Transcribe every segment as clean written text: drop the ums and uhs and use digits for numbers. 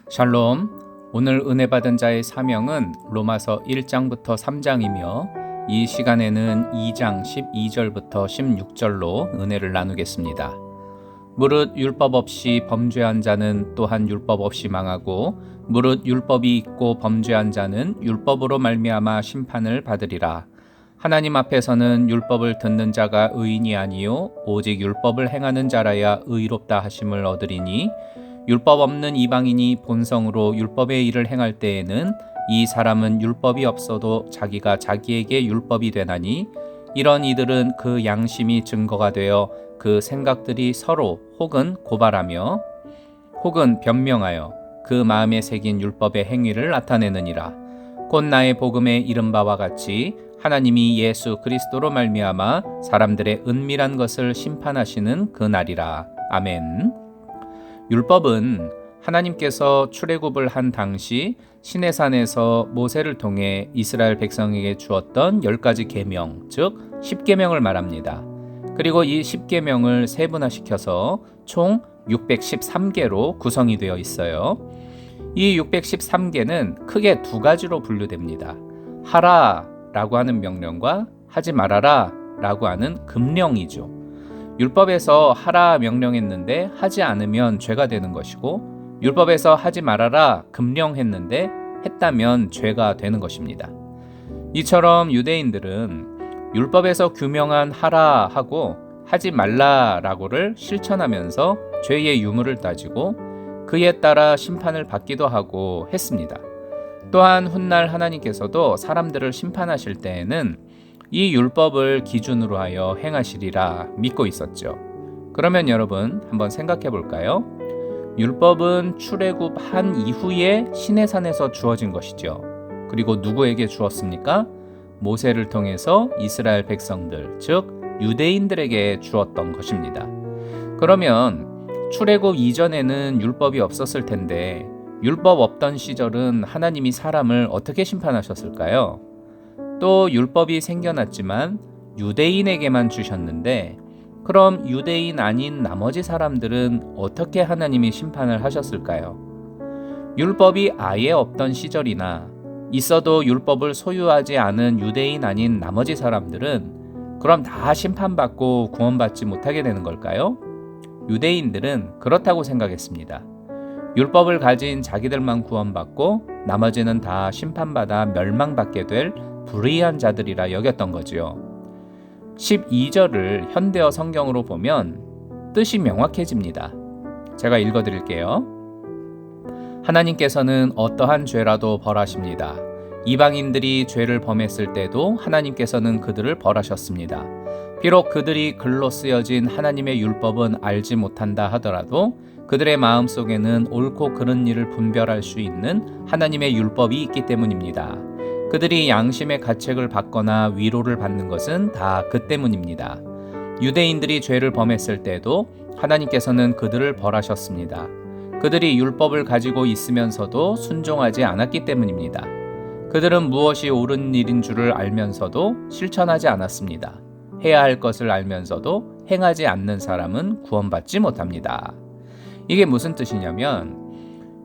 샬롬. 오늘 은혜 받은 자의 사명은 로마서 1장부터 3장이며 이 시간에는 2장 12절부터 16절로 은혜를 나누겠습니다. 무릇 율법 없이 범죄한 자는 또한 율법 없이 망하고 무릇 율법이 있고 범죄한 자는 율법으로 말미암아 심판을 받으리라. 하나님 앞에서는 율법을 듣는 자가 의인이 아니요 오직 율법을 행하는 자라야 의롭다 하심을 얻으리니 율법 없는 이방인이 본성으로 율법의 일을 행할 때에는 이 사람은 율법이 없어도 자기가 자기에게 율법이 되나니 이런 이들은 그 양심이 증거가 되어 그 생각들이 서로 혹은 고발하며 혹은 변명하여 그 마음에 새긴 율법의 행위를 나타내느니라. 곧 나의 복음에 이른 바와 같이 하나님이 예수 그리스도로 말미암아 사람들의 은밀한 것을 심판하시는 그 날이라. 아멘. 율법은 하나님께서 출애굽을 한 당시 시내산에서 모세를 통해 이스라엘 백성에게 주었던 10가지 계명, 즉 10계명을 말합니다. 그리고 이 10계명을 세분화시켜서 총 613개로 구성이 되어 있어요. 이 613개는 크게 두 가지로 분류됩니다. 하라 라고 하는 명령과 하지 말아라 라고 하는 금령이죠. 율법에서 하라 명령했는데 하지 않으면 죄가 되는 것이고 율법에서 하지 말아라 금령했는데 했다면 죄가 되는 것입니다. 이처럼 유대인들은 율법에서 규명한 하라 하고 하지 말라라고를 실천하면서 죄의 유무를 따지고 그에 따라 심판을 받기도 하고 했습니다. 또한 훗날 하나님께서도 사람들을 심판하실 때에는 이 율법을 기준으로 하여 행하시리라 믿고 있었죠. 그러면 여러분 한번 생각해 볼까요? 율법은 출애굽한 이후에 시내산에서 주어진 것이죠. 그리고 누구에게 주었습니까? 모세를 통해서 이스라엘 백성들, 즉 유대인들에게 주었던 것입니다. 그러면 출애굽 이전에는 율법이 없었을 텐데 율법 없던 시절은 하나님이 사람을 어떻게 심판하셨을까요? 또 율법이 생겨났지만 유대인에게만 주셨는데 그럼 유대인 아닌 나머지 사람들은 어떻게 하나님이 심판을 하셨을까요? 율법이 아예 없던 시절이나 있어도 율법을 소유하지 않은 유대인 아닌 나머지 사람들은 그럼 다 심판받고 구원받지 못하게 되는 걸까요? 유대인들은 그렇다고 생각했습니다. 율법을 가진 자기들만 구원받고 나머지는 다 심판받아 멸망받게 될 불의한 자들이라 여겼던 거지요. 12절을 현대어 성경으로 보면 뜻이 명확해집니다. 제가 읽어드릴게요. 하나님께서는 어떠한 죄라도 벌하십니다. 이방인들이 죄를 범했을 때도 하나님께서는 그들을 벌하셨습니다. 비록 그들이 글로 쓰여진 하나님의 율법은 알지 못한다 하더라도 그들의 마음속에는 옳고 그른 일을 분별할 수 있는 하나님의 율법이 있기 때문입니다. 그들이 양심의 가책을 받거나 위로를 받는 것은 다 그 때문입니다. 유대인들이 죄를 범했을 때도 하나님께서는 그들을 벌하셨습니다. 그들이 율법을 가지고 있으면서도 순종하지 않았기 때문입니다. 그들은 무엇이 옳은 일인 줄을 알면서도 실천하지 않았습니다. 해야 할 것을 알면서도 행하지 않는 사람은 구원받지 못합니다. 이게 무슨 뜻이냐면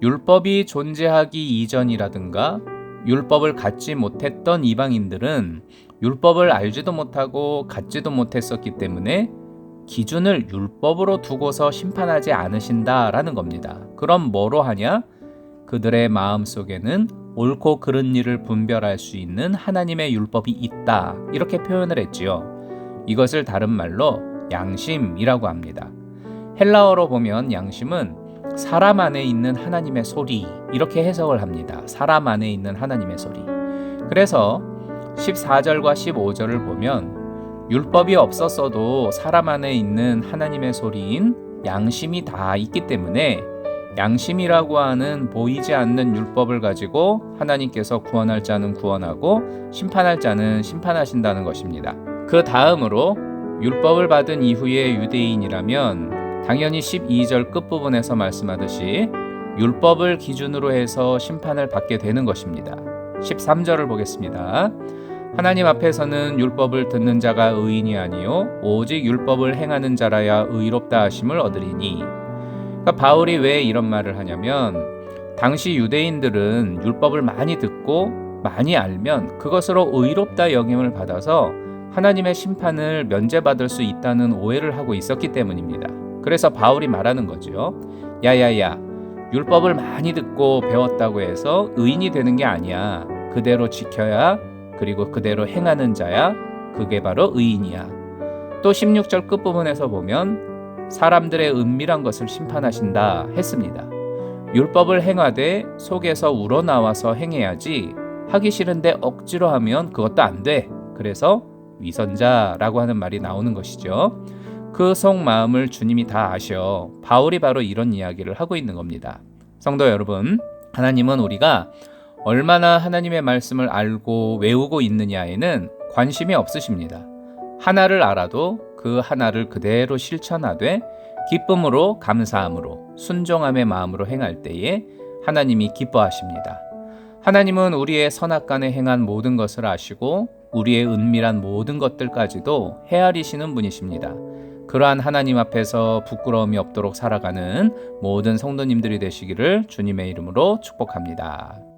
율법이 존재하기 이전이라든가 율법을 갖지 못했던 이방인들은 율법을 알지도 못하고 갖지도 못했었기 때문에 기준을 율법으로 두고서 심판하지 않으신다라는 겁니다. 그럼 뭐로 하냐? 그들의 마음속에는 옳고 그른 일을 분별할 수 있는 하나님의 율법이 있다. 이렇게 표현을 했지요. 이것을 다른 말로 양심이라고 합니다. 헬라어로 보면 양심은 사람 안에 있는 하나님의 소리 이렇게 해석을 합니다. 사람 안에 있는 하나님의 소리. 그래서 14절과 15절을 보면 율법이 없었어도 사람 안에 있는 하나님의 소리인 양심이 다 있기 때문에 양심이라고 하는 보이지 않는 율법을 가지고 하나님께서 구원할 자는 구원하고 심판할 자는 심판하신다는 것입니다. 그 다음으로 율법을 받은 이후의 유대인이라면 당연히 12절 끝부분에서 말씀하듯이 율법을 기준으로 해서 심판을 받게 되는 것입니다. 13절을 보겠습니다. 하나님 앞에서는 율법을 듣는 자가 의인이 아니요 오직 율법을 행하는 자라야 의롭다 하심을 얻으리니. 그러니까 바울이 왜 이런 말을 하냐면 당시 유대인들은 율법을 많이 듣고 많이 알면 그것으로 의롭다 여김을 받아서 하나님의 심판을 면제받을 수 있다는 오해를 하고 있었기 때문입니다. 그래서 바울이 말하는 거죠. 야야야, 율법을 많이 듣고 배웠다고 해서 의인이 되는 게 아니야. 그대로 지켜야, 그리고 그대로 행하는 자야, 그게 바로 의인이야. 또 16절 끝부분에서 보면 사람들의 은밀한 것을 심판하신다 했습니다. 율법을 행하되 속에서 우러나와서 행해야지, 하기 싫은데 억지로 하면 그것도 안 돼. 그래서 위선자라고 하는 말이 나오는 것이죠. 그 속마음을 주님이 다 아셔. 바울이 바로 이런 이야기를 하고 있는 겁니다. 성도 여러분, 하나님은 우리가 얼마나 하나님의 말씀을 알고 외우고 있느냐에는 관심이 없으십니다. 하나를 알아도 그 하나를 그대로 실천하되 기쁨으로, 감사함으로, 순종함의 마음으로 행할 때에 하나님이 기뻐하십니다. 하나님은 우리의 선악간에 행한 모든 것을 아시고 우리의 은밀한 모든 것들까지도 헤아리시는 분이십니다. 그러한 하나님 앞에서 부끄러움이 없도록 살아가는 모든 성도님들이 되시기를 주님의 이름으로 축복합니다.